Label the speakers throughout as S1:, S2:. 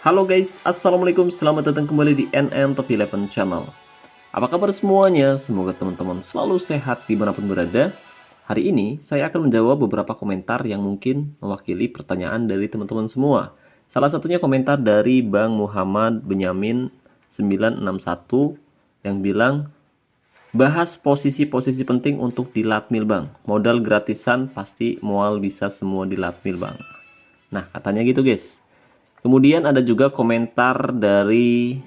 S1: Halo guys, assalamualaikum, selamat datang kembali di NN Top 11 Channel. Apa kabar semuanya? Semoga teman-teman selalu sehat dimanapun berada. Hari ini saya akan menjawab beberapa komentar yang mungkin mewakili pertanyaan dari teman-teman semua. Salah satunya komentar dari Bang Muhammad Benyamin 961 yang bilang, bahas posisi-posisi penting untuk di Latmil Bang. Modal gratisan pasti mual bisa semua di Latmil Bang. Nah, katanya gitu guys. Kemudian ada juga komentar dari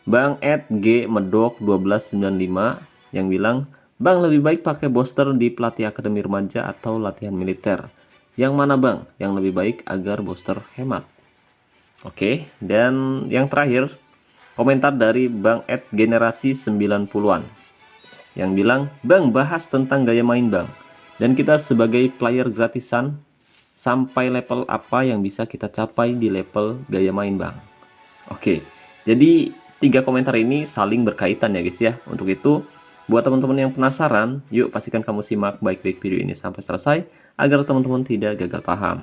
S1: Bang Ed G Medok 1295 yang bilang, Bang lebih baik pakai booster di pelatih akademi remaja atau latihan militer. Yang mana Bang? Yang lebih baik agar booster hemat. Oke, dan yang terakhir komentar dari Bang Ed Generasi 90-an yang bilang, Bang bahas tentang gaya main Bang. Dan kita sebagai player gratisan, sampai level apa yang bisa kita capai di level gaya main Bang. Oke, jadi 3 komentar ini saling berkaitan ya guys ya. Untuk itu, buat teman-teman yang penasaran, yuk pastikan kamu simak baik-baik video ini sampai selesai agar teman-teman tidak gagal paham.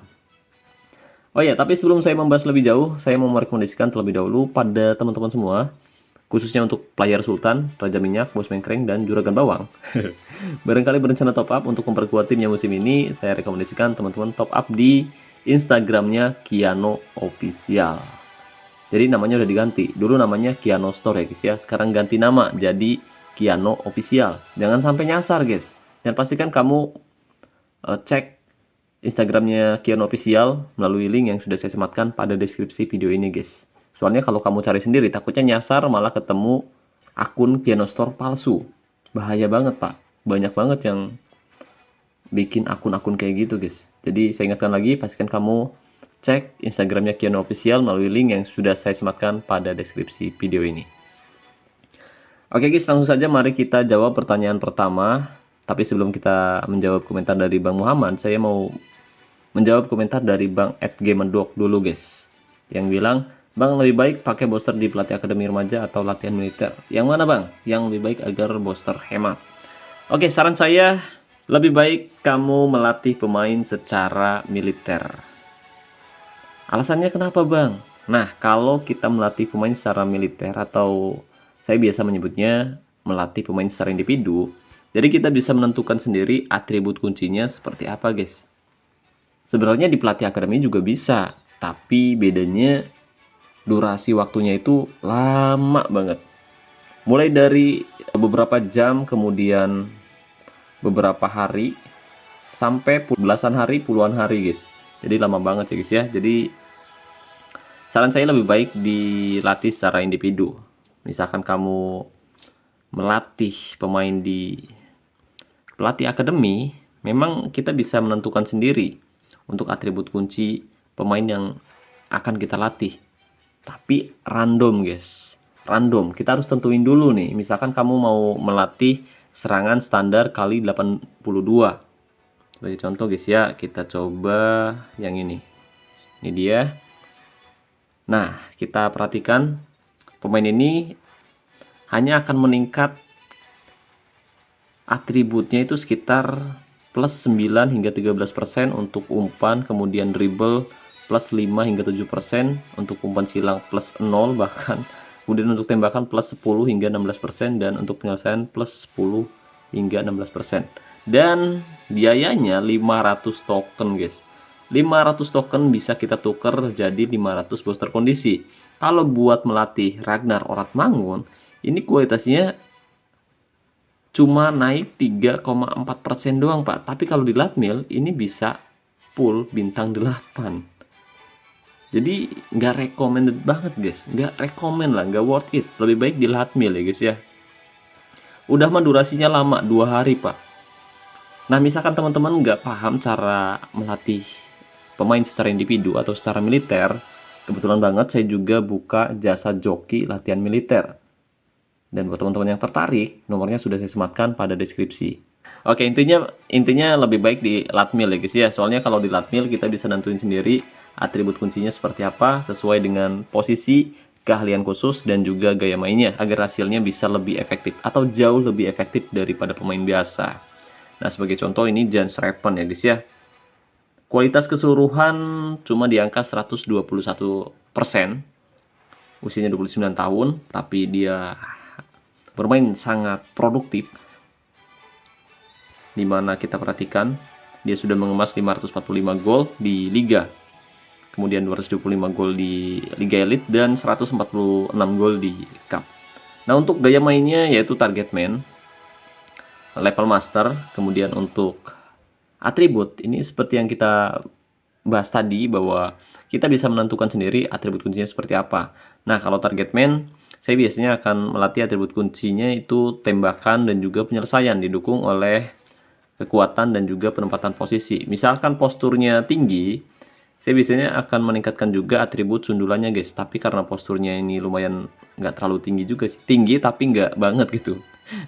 S1: Oh ya, tapi sebelum saya membahas lebih jauh, saya mau merekomendasikan terlebih dahulu pada teman-teman semua, khususnya untuk player Sultan, Raja Minyak, Bos Mengkreng, dan Juragan Bawang. Barangkali berencana top up untuk memperkuat timnya musim ini, saya rekomendasikan teman-teman top up di Instagramnya Kiano Official. Jadi namanya udah diganti. Dulu namanya Kiano Store ya guys ya. Sekarang ganti nama jadi Kiano Official. Jangan sampai nyasar guys. Dan pastikan kamu cek Instagramnya Kiano Official melalui link yang sudah saya sematkan pada deskripsi video ini guys. Soalnya kalau kamu cari sendiri takutnya nyasar malah ketemu akun Kiano Store palsu. Bahaya banget pak. Banyak banget yang bikin akun-akun kayak gitu guys. Jadi saya ingatkan lagi, pastikan kamu cek Instagramnya Kiano Official melalui link yang sudah saya sematkan pada deskripsi video ini. Oke guys, langsung saja mari kita jawab pertanyaan pertama. Tapi sebelum kita menjawab komentar dari Bang Muhammad, saya mau menjawab komentar dari Bang @gamendok dulu guys. Yang bilang, Bang lebih baik pakai booster di pelatih akademi remaja atau latihan militer? Yang mana Bang? Yang lebih baik agar booster hemat? Oke, saran saya lebih baik kamu melatih pemain secara militer. Alasannya kenapa Bang? Nah, kalau kita melatih pemain secara militer atau saya biasa menyebutnya melatih pemain secara individu, jadi kita bisa menentukan sendiri atribut kuncinya seperti apa guys. Sebenarnya di pelatih akademi juga bisa, tapi bedanya durasi waktunya itu lama banget. Mulai dari beberapa jam, kemudian beberapa hari, sampai belasan hari, puluhan hari guys. Jadi lama banget ya guys ya. Jadi saran saya lebih baik dilatih secara individu. Misalkan kamu melatih pemain di pelatih akademi, memang kita bisa menentukan sendiri untuk atribut kunci pemain yang akan kita latih. Tapi random guys. Random. Kita harus tentuin dulu nih. Misalkan kamu mau melatih serangan standar kali 82. Sebagai contoh guys ya, kita coba yang ini. Ini dia. Nah, kita perhatikan pemain ini hanya akan meningkat atributnya itu sekitar plus 9 hingga 13% untuk umpan, kemudian dribble plus 5 hingga 7%, untuk umpan silang plus 0 bahkan, kemudian untuk tembakan plus 10 hingga 16%, dan untuk penyelesaian plus 10 hingga 16%. Dan biayanya 500 token guys. 500 token bisa kita tuker jadi 500 booster kondisi. Kalau buat melatih Ragnar Oratmangun, ini kualitasnya cuma naik 3,4% doang pak. Tapi kalau di Latmil ini bisa full bintang 8. Jadi nggak recommended banget guys. Nggak recommend lah, nggak worth it. Lebih baik di Latmil ya guys ya. Udah mah durasinya lama, 2 hari pak. Nah misalkan teman-teman nggak paham cara melatih pemain secara individu atau secara militer, kebetulan banget saya juga buka jasa joki latihan militer. Dan buat teman-teman yang tertarik, nomornya sudah saya sematkan pada deskripsi. Oke, intinya lebih baik di Latmil ya guys ya. Soalnya kalau di Latmil kita bisa nentuin sendiri atribut kuncinya seperti apa sesuai dengan posisi, keahlian khusus, dan juga gaya mainnya agar hasilnya bisa lebih efektif atau jauh lebih efektif daripada pemain biasa. Nah, sebagai contoh ini Jans Raven ya guys ya. Kualitas keseluruhan cuma di angka 121%. Usianya 29 tahun, tapi dia bermain sangat produktif. Dimana kita perhatikan, dia sudah mengemas 545 gol di Liga. Kemudian 225 gol di Liga Elite dan 146 gol di Cup. Nah, untuk gaya mainnya yaitu target man, level master, kemudian untuk atribut, ini seperti yang kita bahas tadi bahwa kita bisa menentukan sendiri atribut kuncinya seperti apa. Nah, kalau target man, saya biasanya akan melatih atribut kuncinya itu tembakan dan juga penyelesaian, didukung oleh kekuatan dan juga penempatan posisi. Misalkan posturnya tinggi, saya biasanya akan meningkatkan juga atribut sundulannya guys. Tapi karena posturnya ini lumayan nggak terlalu tinggi juga sih, tinggi tapi nggak banget gitu.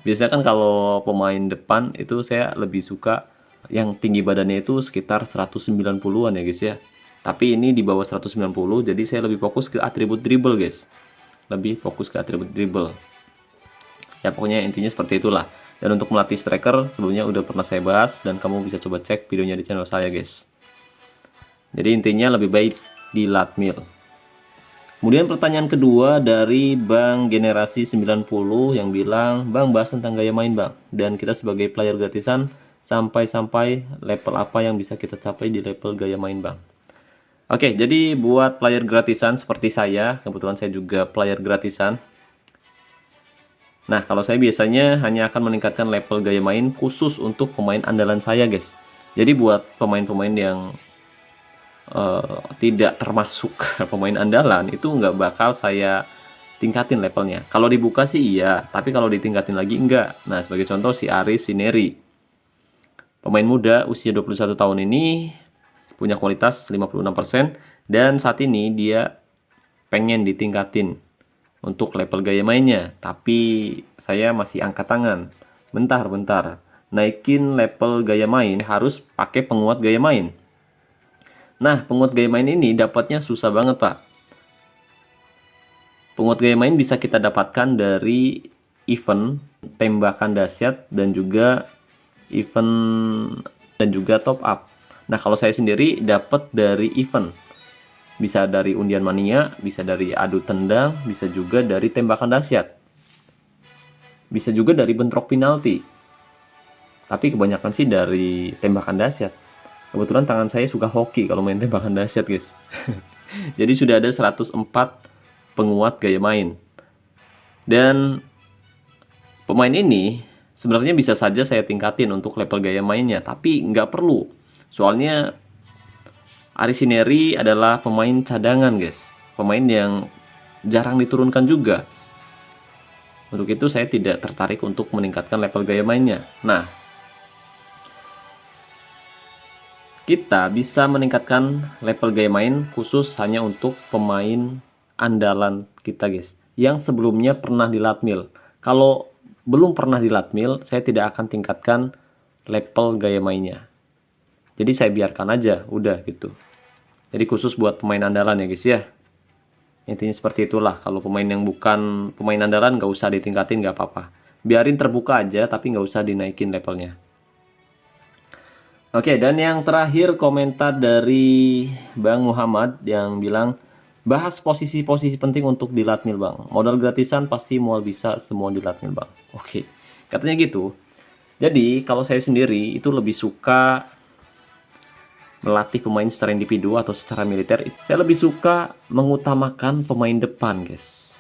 S1: Biasanya kan kalau pemain depan itu saya lebih suka yang tinggi badannya itu sekitar 190-an ya guys ya. Tapi ini di bawah 190, jadi saya lebih fokus ke atribut dribble guys. Lebih fokus ke atribut dribble. Ya pokoknya intinya seperti itulah. Dan untuk melatih striker sebelumnya udah pernah saya bahas dan kamu bisa coba cek videonya di channel saya guys. Jadi intinya lebih baik di latmil. Kemudian pertanyaan kedua dari Bang Generasi 90 yang bilang, "Bang, bahas tentang gaya main, Bang. Dan kita sebagai player gratisan sampai level apa yang bisa kita capai di level gaya main, Bang?" Oke, jadi buat player gratisan seperti saya, kebetulan saya juga player gratisan. Nah, kalau saya biasanya hanya akan meningkatkan level gaya main khusus untuk pemain andalan saya, guys. Jadi buat pemain-pemain yang tidak termasuk pemain andalan, itu nggak bakal saya tingkatin levelnya. Kalau dibuka sih iya, tapi kalau ditingkatin lagi enggak. Nah, sebagai contoh si Aris Sineri. Pemain muda usia 21 tahun ini punya kualitas 56% dan saat ini dia pengen ditingkatin untuk level gaya mainnya, tapi saya masih angkat tangan. Bentar, naikin level gaya main harus pakai penguat gaya main. Nah, penguat gaya main ini dapatnya susah banget, Pak. Penguat gaya main bisa kita dapatkan dari event tembakan dahsyat dan juga event dan juga top up. Nah, kalau saya sendiri dapat dari event. Bisa dari undian mania, bisa dari adu tendang, bisa juga dari tembakan dahsyat. Bisa juga dari bentrok penalti. Tapi kebanyakan sih dari tembakan dahsyat. Kebetulan tangan saya suka hoki kalau main tembakan dahsyat, guys. Jadi sudah ada 104 penguat gaya main. Dan pemain ini sebenarnya bisa saja saya tingkatin untuk level gaya mainnya, tapi nggak perlu. Soalnya Aris Sineri adalah pemain cadangan, guys. Pemain yang jarang diturunkan juga. Untuk itu saya tidak tertarik untuk meningkatkan level gaya mainnya. Nah, kita bisa meningkatkan level gaya main khusus hanya untuk pemain andalan kita, guys, yang sebelumnya pernah di latmil. Kalau belum pernah di latmil, saya tidak akan tingkatkan level gaya mainnya. Jadi saya biarkan aja, udah gitu. Jadi khusus buat pemain andalan ya guys ya. Intinya seperti itulah. Kalau pemain yang bukan pemain andalan nggak usah ditingkatin, nggak apa-apa. Biarin terbuka aja, tapi nggak usah dinaikin levelnya. Oke, dan yang terakhir komentar dari Bang Muhammad yang bilang, "Bahas posisi-posisi penting untuk di latmil, Bang. Modal gratisan pasti mual bisa semua di latmil, Bang." Oke, katanya gitu. Jadi kalau saya sendiri itu lebih suka melatih pemain secara individu atau secara militer. Saya lebih suka mengutamakan pemain depan, guys.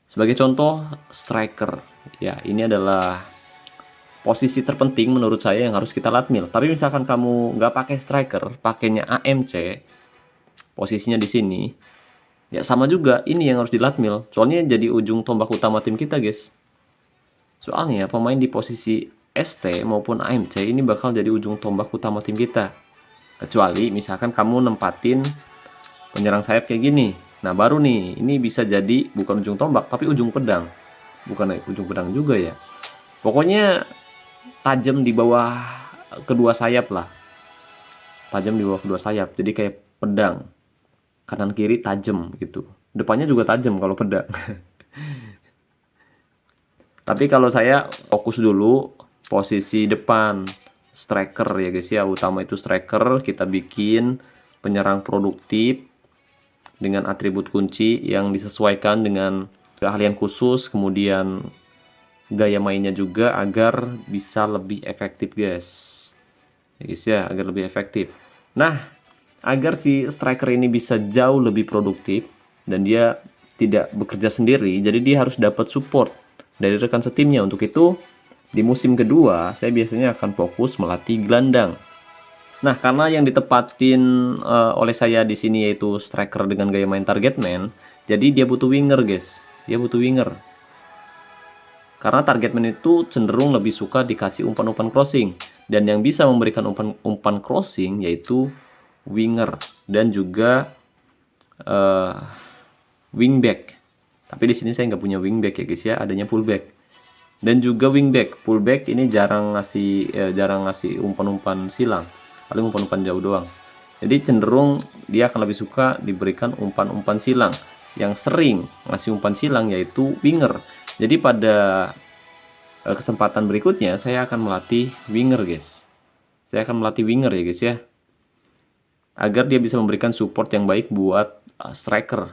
S1: Sebagai contoh, striker. Ya, ini adalah posisi terpenting menurut saya yang harus kita latmil. Tapi misalkan kamu nggak pakai striker, pakainya AMC, posisinya di sini, ya sama juga ini yang harus dilatmil. Soalnya jadi ujung tombak utama tim kita, guys. Soalnya pemain di posisi ST maupun AMC ini bakal jadi ujung tombak utama tim kita. Kecuali misalkan kamu nempatin penyerang sayap kayak gini. Nah, baru nih, ini bisa jadi bukan ujung tombak, tapi ujung pedang. Bukan ujung pedang juga ya. Pokoknya tajam di bawah kedua sayap lah. Tajam di bawah kedua sayap, jadi kayak pedang. Kanan kiri tajam gitu. Depannya juga tajam kalau pedang. Tapi kalau saya fokus dulu posisi depan. striker ya guys ya. Utama itu striker, kita bikin penyerang produktif dengan atribut kunci yang disesuaikan dengan keahlian khusus, kemudian gaya mainnya juga agar bisa lebih efektif guys. Ya guys ya, agar lebih efektif. Nah, agar si striker ini bisa jauh lebih produktif dan dia tidak bekerja sendiri, jadi dia harus dapat support dari rekan setimnya. Untuk itu, di musim kedua saya biasanya akan fokus melatih gelandang. Nah, karena yang ditepatin oleh saya di sini yaitu striker dengan gaya main target man, jadi dia butuh winger guys. Dia butuh winger. Karena target man itu cenderung lebih suka dikasih umpan-umpan crossing, dan yang bisa memberikan umpan crossing yaitu winger dan juga wingback. Tapi di sini saya nggak punya wingback ya guys ya, adanya fullback. Dan juga wingback, fullback ini jarang ngasih umpan-umpan silang, paling umpan-umpan jauh doang. Jadi cenderung dia akan lebih suka diberikan umpan-umpan silang. Yang sering ngasih umpan silang yaitu winger. Jadi pada kesempatan berikutnya saya akan melatih winger guys. Saya akan melatih winger ya guys ya, agar dia bisa memberikan support yang baik buat striker.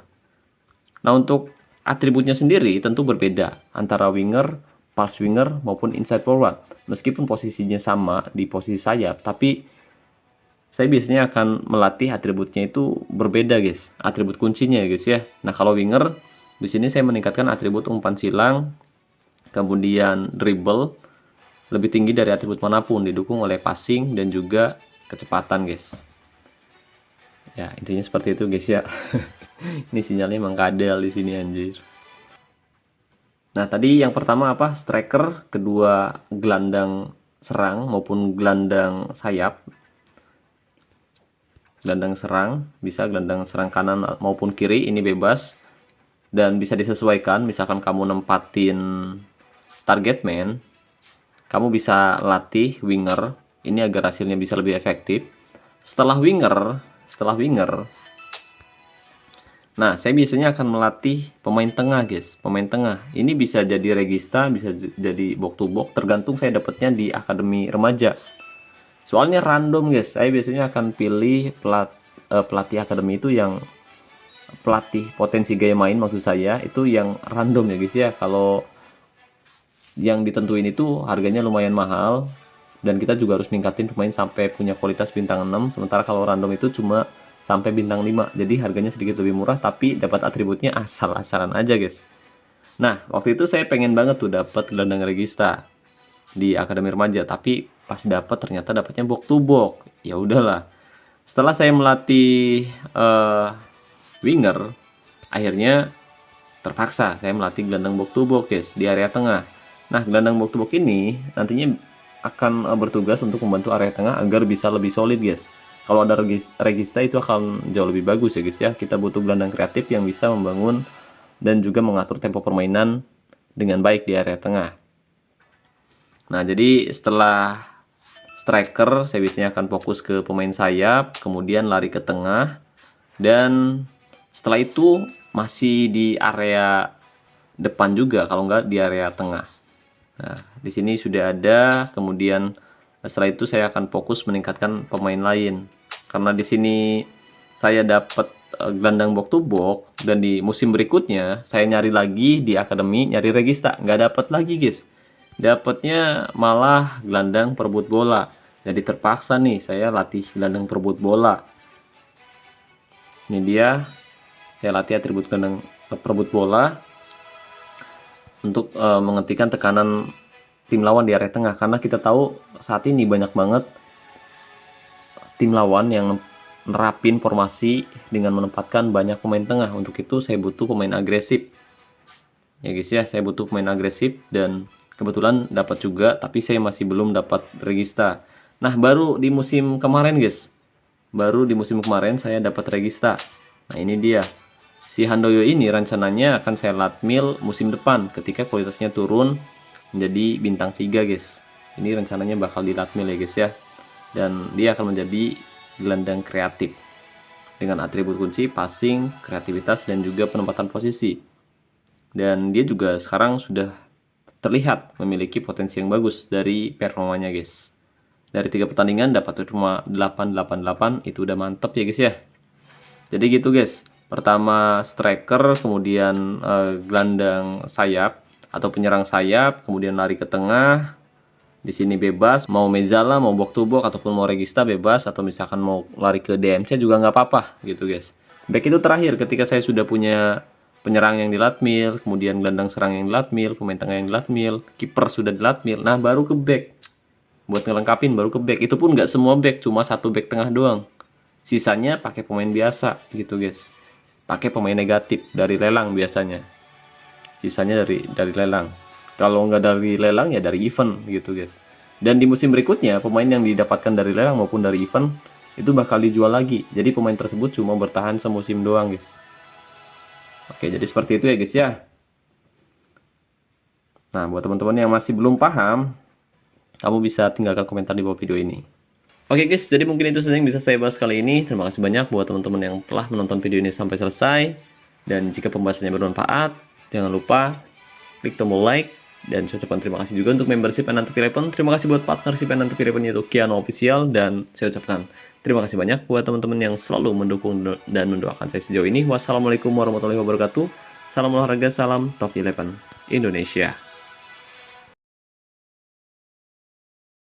S1: Nah, untuk atributnya sendiri tentu berbeda antara winger, pulse winger maupun inside forward. Meskipun posisinya sama di posisi sayap, tapi saya biasanya akan melatih atributnya itu berbeda guys. Atribut kuncinya ya guys ya. Nah, kalau winger di sini saya meningkatkan atribut umpan silang, kemudian dribble lebih tinggi dari atribut manapun, didukung oleh passing dan juga kecepatan guys. Ya, intinya seperti itu guys ya. Ini sinyalnya emang kadal di sini anjir. Nah, tadi yang pertama apa? Striker, kedua gelandang serang maupun gelandang sayap. Gelandang serang, bisa gelandang serang kanan maupun kiri, ini bebas dan bisa disesuaikan. Misalkan kamu nempatin target man, kamu bisa latih winger ini agar hasilnya bisa lebih efektif. Setelah winger, nah, saya biasanya akan melatih pemain tengah guys. Pemain tengah ini bisa jadi regista, bisa jadi box to box, tergantung saya dapatnya di akademi remaja. Soalnya random guys, saya biasanya akan pilih pelatih akademi itu yang pelatih potensi gaya main, maksud saya itu yang random ya guys ya. Kalau yang ditentuin itu harganya lumayan mahal, dan kita juga harus ningkatin pemain sampai punya kualitas bintang 6. Sementara kalau random itu cuma sampai bintang 5, jadi harganya sedikit lebih murah tapi dapat atributnya asal-asalan aja guys. Nah, waktu itu saya pengen banget tuh dapat gelandang regista di akademi remaja, tapi pas dapat ternyata dapatnya box to box. Ya udahlah, setelah saya melatih winger, akhirnya terpaksa saya melatih gelandang box to box guys di area tengah. Nah, gelandang box to box ini nantinya akan bertugas untuk membantu area tengah agar bisa lebih solid guys. Kalau ada regista itu akan jauh lebih bagus ya guys ya. Kita butuh gelandang kreatif yang bisa membangun dan juga mengatur tempo permainan dengan baik di area tengah. Nah, jadi setelah striker, saya biasanya akan fokus ke pemain sayap, kemudian lari ke tengah, dan setelah itu masih di area depan juga, kalau enggak di area tengah. Nah, di sini sudah ada, kemudian setelah itu saya akan fokus meningkatkan pemain lain. Karena di sini saya dapat gelandang box to box, dan di musim berikutnya saya nyari lagi di akademi, nyari regista, nggak dapat lagi guys. Dapatnya malah gelandang perebut bola. Jadi terpaksa nih saya latih gelandang perebut bola. Ini dia, saya latih atribut gelandang perebut bola untuk menghentikan tekanan tim lawan di area tengah. Karena kita tahu saat ini banyak banget tim lawan yang nerapin formasi dengan menempatkan banyak pemain tengah. Untuk itu saya butuh pemain agresif ya guys ya. Saya butuh pemain agresif, dan kebetulan dapat juga, tapi saya masih belum dapat regista. Nah, baru di musim kemarin guys, saya dapat regista. Nah, ini dia, si Handoyo ini rencananya akan saya latmil musim depan ketika kualitasnya turun menjadi bintang 3 guys. Ini rencananya bakal dilatmil ya guys ya, dan dia akan menjadi gelandang kreatif dengan atribut kunci passing, kreativitas, dan juga penempatan posisi. Dan dia juga sekarang sudah terlihat memiliki potensi yang bagus dari performanya guys. Dari 3 pertandingan dapat cuma 888, itu udah mantep ya guys ya. Jadi gitu guys. Pertama striker, kemudian gelandang sayap atau penyerang sayap, kemudian lari ke tengah. Di sini bebas, mau Mezzala, mau box to box ataupun mau Regista bebas, atau misalkan mau lari ke DMC juga nggak apa-apa gitu guys. Back itu terakhir ketika saya sudah punya penyerang yang dilatmil, kemudian gelandang serang yang dilatmil, pemain tengah yang dilatmil, kiper sudah dilatmil, nah baru ke back. Buat ngelengkapin baru ke back. Itu pun nggak semua back, cuma satu back tengah doang. Sisanya pakai pemain biasa gitu guys. Pakai pemain negatif dari lelang biasanya. Sisanya dari lelang. Kalau nggak dari lelang ya dari event gitu guys. Dan di musim berikutnya pemain yang didapatkan dari lelang maupun dari event itu bakal dijual lagi. Jadi pemain tersebut cuma bertahan semusim doang guys. Oke, jadi seperti itu ya guys ya. Nah, buat teman-teman yang masih belum paham, kamu bisa tinggalkan komentar di bawah video ini. Oke guys, jadi mungkin itu saja yang bisa saya bahas kali ini. Terima kasih banyak buat teman-teman yang telah menonton video ini sampai selesai. Dan jika pembahasannya bermanfaat, jangan lupa klik tombol like. Dan saya ucapkan terima kasih juga untuk membership N911. Terima kasih buat partnership N911 yaitu Kiano Official. Dan saya ucapkan terima kasih banyak buat teman-teman yang selalu mendukung dan mendoakan saya sejauh ini. Wassalamualaikum warahmatullahi wabarakatuh. Salam olahraga, salam Top 11 Indonesia.